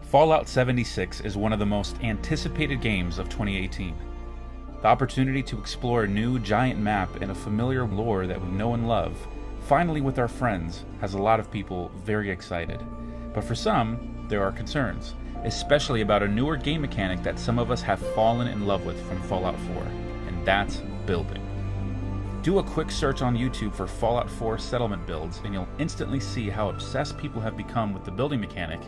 Fallout 76 is one of the most anticipated games of 2018. The opportunity to explore a new giant map in a familiar lore that we know and love, finally with our friends, has a lot of people very excited. But for some, there are concerns, especially about a newer game mechanic that some of us have fallen in love with from Fallout 4, and that's building. Do a quick search on YouTube for Fallout 4 settlement builds and you'll instantly see how obsessed people have become with the building mechanic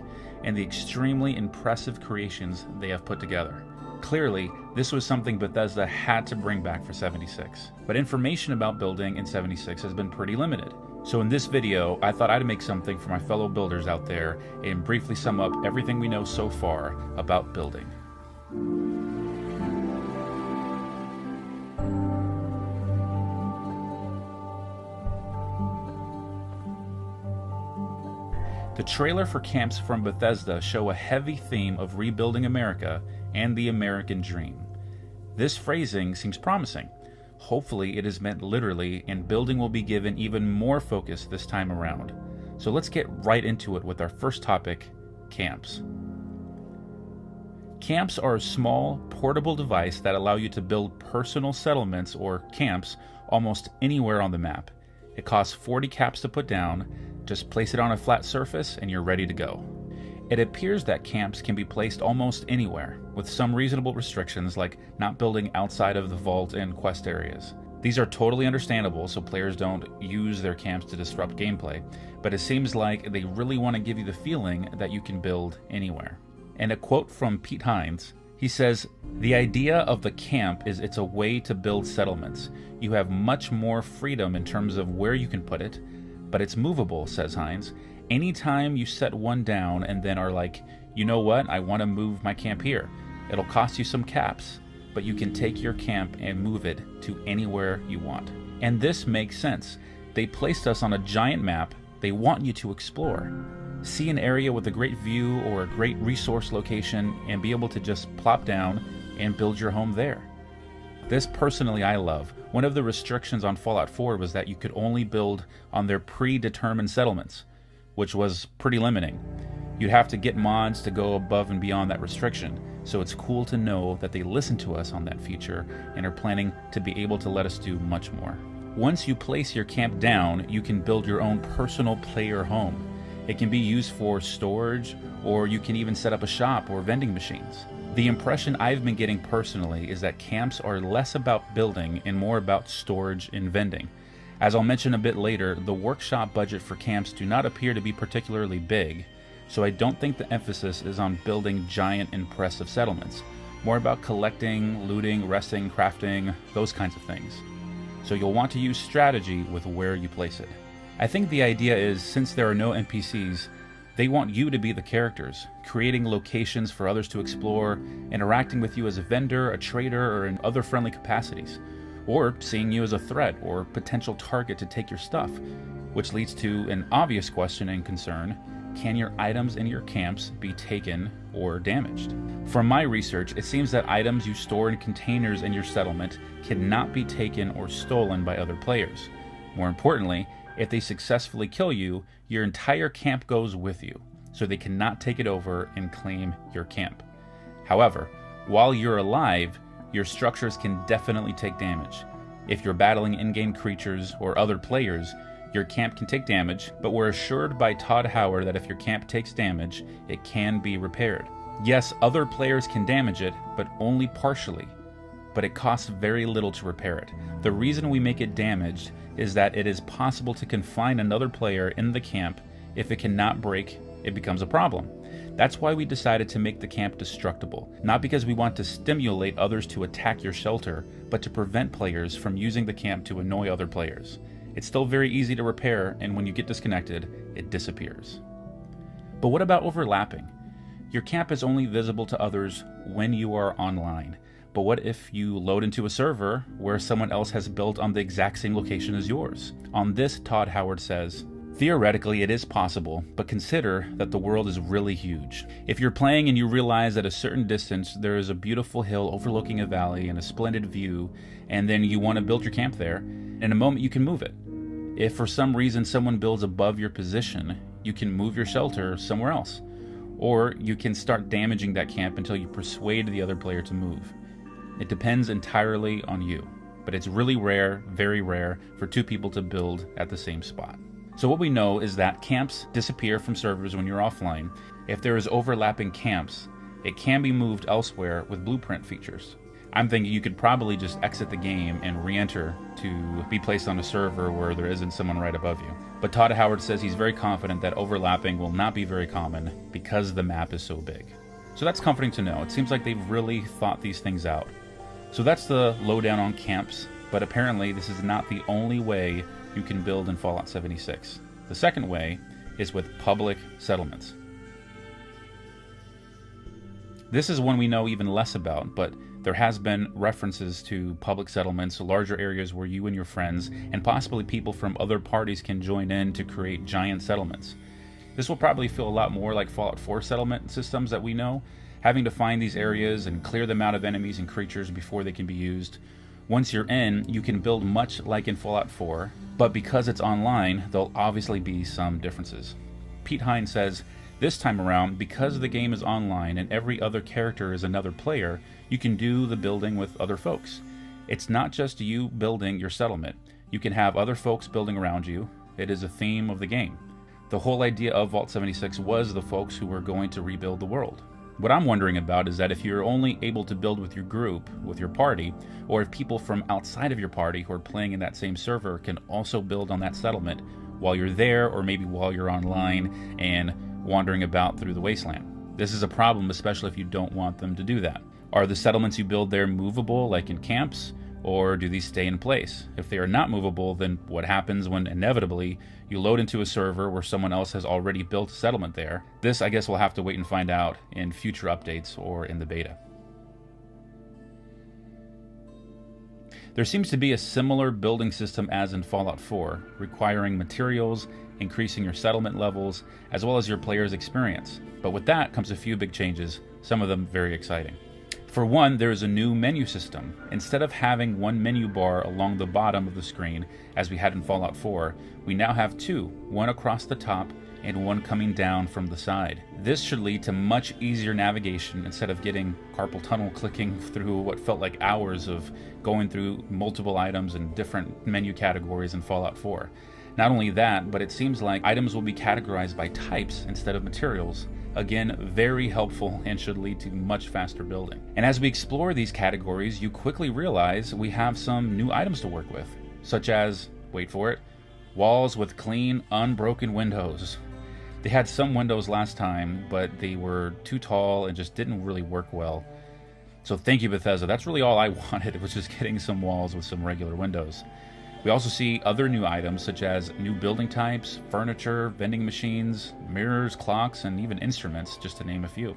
and the extremely impressive creations they have put together. Clearly, this was something Bethesda had to bring back for 76, but information about building in 76 has been pretty limited. So in this video, I thought I'd make something for my fellow builders out there and briefly sum up everything we know so far about building. The trailer for camps from Bethesda show a heavy theme of rebuilding America and the American dream. This phrasing seems promising. Hopefully it is meant literally and building will be given even more focus this time around. So let's get right into it with our first topic, camps. Camps are a small, portable device that allow you to build personal settlements or camps almost anywhere on the map. It costs 40 caps to put down. Just place it on a flat surface and you're ready to go. It appears that camps can be placed almost anywhere, with some reasonable restrictions like not building outside of the vault and quest areas. These are totally understandable so players don't use their camps to disrupt gameplay, but it seems like they really want to give you the feeling that you can build anywhere. And a quote from Pete Hines, he says, "The idea of the camp is it's a way to build settlements. You have much more freedom in terms of where you can put it, but it's movable," says Hines. "Anytime you set one down and then are like, you know what, I want to move my camp here. It'll cost you some caps, but you can take your camp and move it to anywhere you want." And this makes sense. They placed us on a giant map they want you to explore. See an area with a great view or a great resource location and be able to just plop down and build your home there. This personally I love. One of the restrictions on Fallout 4 was that you could only build on their predetermined settlements, which was pretty limiting. You'd have to get mods to go above and beyond that restriction, so it's cool to know that they listened to us on that feature and are planning to be able to let us do much more. Once you place your camp down, you can build your own personal player home. It can be used for storage, or you can even set up a shop or vending machines. The impression I've been getting personally is that camps are less about building and more about storage and vending. As I'll mention a bit later, the workshop budget for camps do not appear to be particularly big, so I don't think the emphasis is on building giant, impressive settlements. More about collecting, looting, resting, crafting, those kinds of things. So you'll want to use strategy with where you place it. I think the idea is, since there are no NPCs, they want you to be the characters, creating locations for others to explore, interacting with you as a vendor, a trader, or in other friendly capacities, or seeing you as a threat or potential target to take your stuff, which leads to an obvious question and concern: can your items in your camps be taken or damaged? From my research, it seems that items you store in containers in your settlement cannot be taken or stolen by other players. More importantly, if they successfully kill you, your entire camp goes with you, so they cannot take it over and claim your camp. However, while you're alive, your structures can definitely take damage. If you're battling in-game creatures or other players, your camp can take damage, but we're assured by Todd Howard that if your camp takes damage, it can be repaired. Yes, other players can damage it, but only partially. But it costs very little to repair it. The reason we make it damaged is that it is possible to confine another player in the camp. If it cannot break, it becomes a problem. That's why we decided to make the camp destructible, not because we want to stimulate others to attack your shelter, but to prevent players from using the camp to annoy other players. It's still very easy to repair, and when you get disconnected, it disappears. But what about overlapping? Your camp is only visible to others when you are online. But what if you load into a server where someone else has built on the exact same location as yours? On this, Todd Howard says, "Theoretically, it is possible, but consider that the world is really huge. If you're playing and you realize at a certain distance there is a beautiful hill overlooking a valley and a splendid view, and then you want to build your camp there, in a moment you can move it. If for some reason someone builds above your position, you can move your shelter somewhere else. or you can start damaging that camp until you persuade the other player to move. It depends entirely on you, but it's really rare, very rare, for two people to build at the same spot. So what we know is that camps disappear from servers when you're offline. If there is overlapping camps, it can be moved elsewhere with blueprint features. I'm thinking you could probably just exit the game and re-enter to be placed on a server where there isn't someone right above you. But Todd Howard says he's very confident that overlapping will not be very common because the map is so big. So that's comforting to know. It seems like they've really thought these things out. So that's the lowdown on camps, but apparently this is not the only way you can build in Fallout 76. The second way is with public settlements. This is one we know even less about, but there has been references to public settlements, larger areas where you and your friends, and possibly people from other parties can join in to create giant settlements. This will probably feel a lot more like Fallout 4 settlement systems that we know, having to find these areas and clear them out of enemies and creatures before they can be used. Once you're in, you can build much like in Fallout 4, but because it's online, there'll obviously be some differences. Pete Hines says, this time around, because the game is online and every other character is another player, you can do the building with other folks. It's not just you building your settlement. You can have other folks building around you. It is a theme of the game. The whole idea of Vault 76 was the folks who were going to rebuild the world. What I'm wondering about is that if you're only able to build with your group, with your party, or if people from outside of your party who are playing in that same server can also build on that settlement while you're there, or maybe while you're online and wandering about through the wasteland. This is a problem, especially if you don't want them to do that. Are the settlements you build there movable, like in camps, or do these stay in place? If they are not movable, then what happens when inevitably you load into a server where someone else has already built a settlement there? This, I guess, we'll have to wait and find out in future updates or in the beta. There seems to be a similar building system as in Fallout 4, requiring materials, increasing your settlement levels, as well as your player's experience. But with that comes a few big changes, some of them very exciting. For one, there is a new menu system. Instead of having one menu bar along the bottom of the screen, as we had in Fallout 4, we now have two, one across the top and one coming down from the side. This should lead to much easier navigation instead of getting carpal tunnel clicking through what felt like hours of going through multiple items and different menu categories in Fallout 4. Not only that, but it seems like items will be categorized by types instead of materials. Again, very helpful and should lead to much faster building. And as we explore these categories, you quickly realize we have some new items to work with, such as, wait for it, walls with clean, unbroken windows. They had some windows last time, but they were too tall and just didn't really work well. So thank you, Bethesda. That's really all I wanted. It was just getting some walls with some regular windows. We also see other new items such as new building types, furniture, vending machines, mirrors, clocks, and even instruments, just to name a few.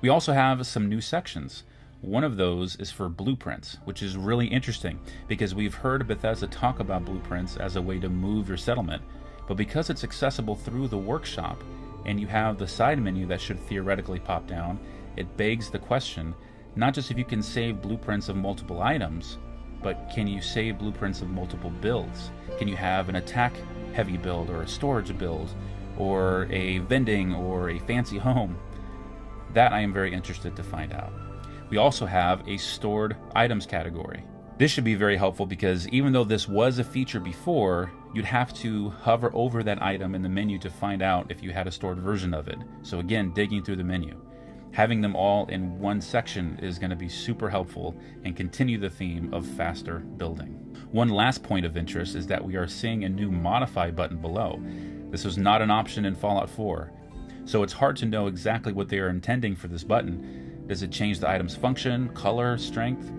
We also have some new sections. One of those is for blueprints, which is really interesting because we've heard Bethesda talk about blueprints as a way to move your settlement, but because it's accessible through the workshop and you have the side menu that should theoretically pop down, it begs the question, not just if you can save blueprints of multiple items, but can you save blueprints of multiple builds? Can you have an attack heavy build or a storage build or a vending or a fancy home? That I am very interested to find out. We also have a stored items category. This should be very helpful because even though this was a feature before, you'd have to hover over that item in the menu to find out if you had a stored version of it. So again, digging through the menu. Having them all in one section is going to be super helpful and continue the theme of faster building. One last point of interest is that we are seeing a new modify button below. This was not an option in Fallout 4, so it's hard to know exactly what they are intending for this button. Does it change the item's function, color, strength?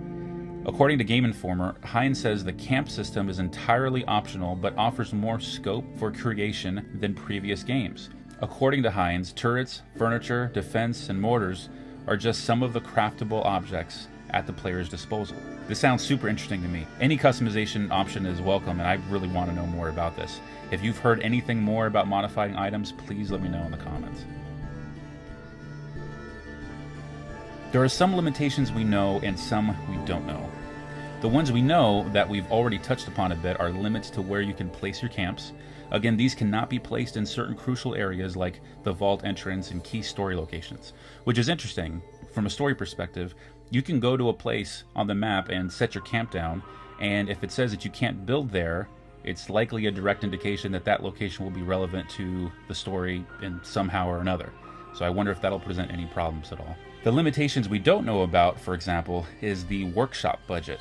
According to Game Informer, Hines says the camp system is entirely optional but offers more scope for creation than previous games. According to Hines, turrets, furniture, defense, and mortars are just some of the craftable objects at the player's disposal. This sounds super interesting to me. Any customization option is welcome, and I really want to know more about this. If you've heard anything more about modifying items, please let me know in the comments. There are some limitations we know and some we don't know. The ones we know that we've already touched upon a bit are limits to where you can place your camps. Again, these cannot be placed in certain crucial areas like the vault entrance and key story locations, which is interesting. From a story perspective, you can go to a place on the map and set your camp down, and if it says that you can't build there, it's likely a direct indication that that location will be relevant to the story in somehow or another. So I wonder if that'll present any problems at all. The limitations we don't know about, for example, is the workshop budget.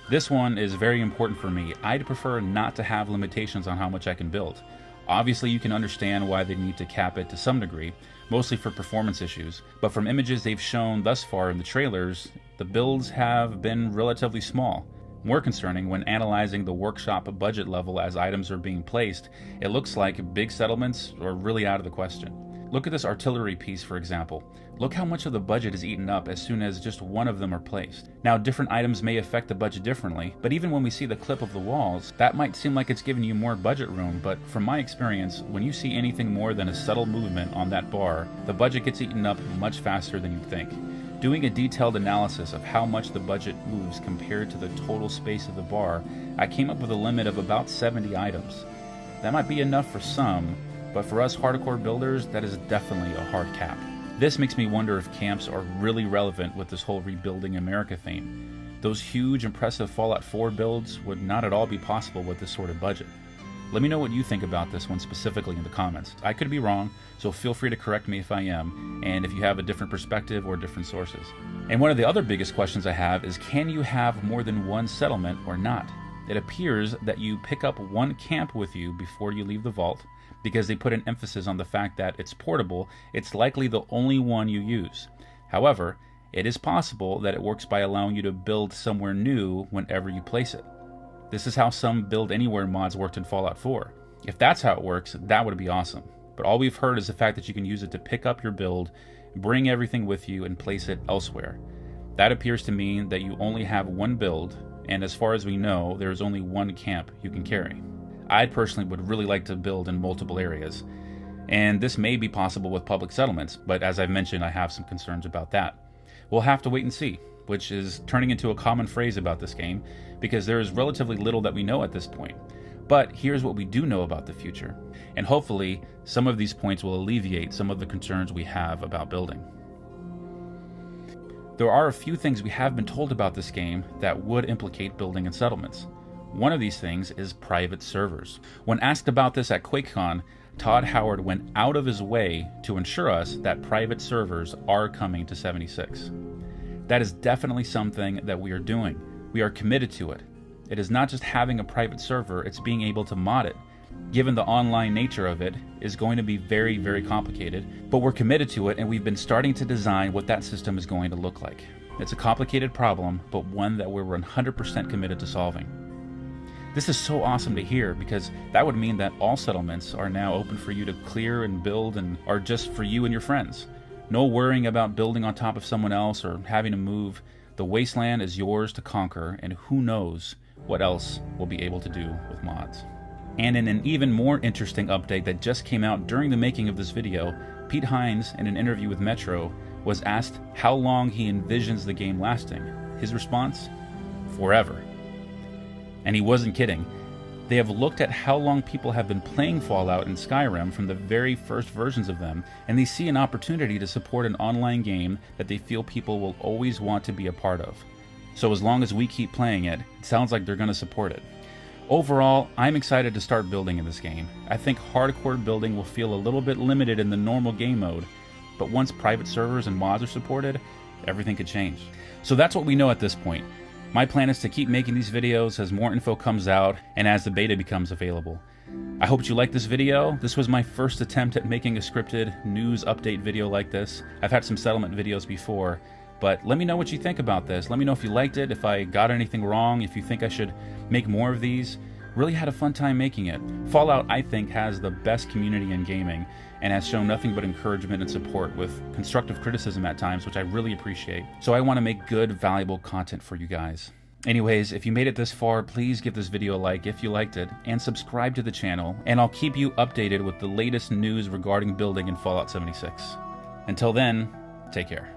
This one is very important for me. I'd prefer not to have limitations on how much I can build. Obviously, you can understand why they need to cap it to some degree, mostly for performance issues, but from images they've shown thus far in the trailers, the builds have been relatively small. More concerning, when analyzing the workshop budget level as items are being placed, it looks like big settlements are really out of the question. Look at this artillery piece, for example. Look how much of the budget is eaten up as soon as just one of them are placed. Now, different items may affect the budget differently, but even when we see the clip of the walls, that might seem like it's giving you more budget room, but from my experience, when you see anything more than a subtle movement on that bar, the budget gets eaten up much faster than you'd think. Doing a detailed analysis of how much the budget moves compared to the total space of the bar, I came up with a limit of about 70 items. That might be enough for some, but for us hardcore builders, that is definitely a hard cap. This makes me wonder if camps are really relevant with this whole Rebuilding America theme. Those huge, impressive Fallout 4 builds would not at all be possible with this sort of budget. Let me know what you think about this one specifically in the comments. I could be wrong, so feel free to correct me if I am, and if you have a different perspective or different sources. And one of the other biggest questions I have is, can you have more than one settlement or not? It appears that you pick up one camp with you before you leave the vault, because they put an emphasis on the fact that it's portable. It's likely the only one you use. However, it is possible that it works by allowing you to build somewhere new whenever you place it. This is how some Build Anywhere mods worked in Fallout 4. If that's how it works, that would be awesome. But all we've heard is the fact that you can use it to pick up your build, bring everything with you, and place it elsewhere. That appears to mean that you only have one build, and as far as we know, there is only one camp you can carry. I personally would really like to build in multiple areas, and this may be possible with public settlements, but as I've mentioned, I have some concerns about that. We'll have to wait and see, which is turning into a common phrase about this game, because there is relatively little that we know at this point. But here's what we do know about the future, and hopefully some of these points will alleviate some of the concerns we have about building. There are a few things we have been told about this game that would implicate building and settlements. One of these things is private servers. When asked about this at QuakeCon, Todd Howard went out of his way to ensure us that private servers are coming to 76. That is definitely something that we are doing. We are committed to it. It is not just having a private server, it's being able to mod it. Given the online nature of it, is going to be very, very complicated, but we're committed to it, and we've been starting to design what that system is going to look like. It's a complicated problem, but one that we're 100% committed to solving. This is so awesome to hear, because that would mean that all settlements are now open for you to clear and build and are just for you and your friends. No worrying about building on top of someone else or having to move. The wasteland is yours to conquer, and who knows what else we'll be able to do with mods. And in an even more interesting update that just came out during the making of this video, Pete Hines, in an interview with Metro, was asked how long he envisions the game lasting. His response? Forever. And he wasn't kidding. They have looked at how long people have been playing Fallout and Skyrim from the very first versions of them, and they see an opportunity to support an online game that they feel people will always want to be a part of. So as long as we keep playing it, it sounds like they're going to support it. Overall, I'm excited to start building in this game. I think hardcore building will feel a little bit limited in the normal game mode, but once private servers and mods are supported, everything could change. So that's what we know at this point. My plan is to keep making these videos as more info comes out and as the beta becomes available. I hope you liked this video. This was my first attempt at making a scripted news update video like this. I've had some settlement videos before, but let me know what you think about this. Let me know if you liked it, if I got anything wrong, if you think I should make more of these. Really had a fun time making it. Fallout, I think, has the best community in gaming and has shown nothing but encouragement and support with constructive criticism at times, which I really appreciate. So I want to make good, valuable content for you guys. Anyways, if you made it this far, please give this video a like if you liked it, and subscribe to the channel, and I'll keep you updated with the latest news regarding building in Fallout 76. Until then, take care.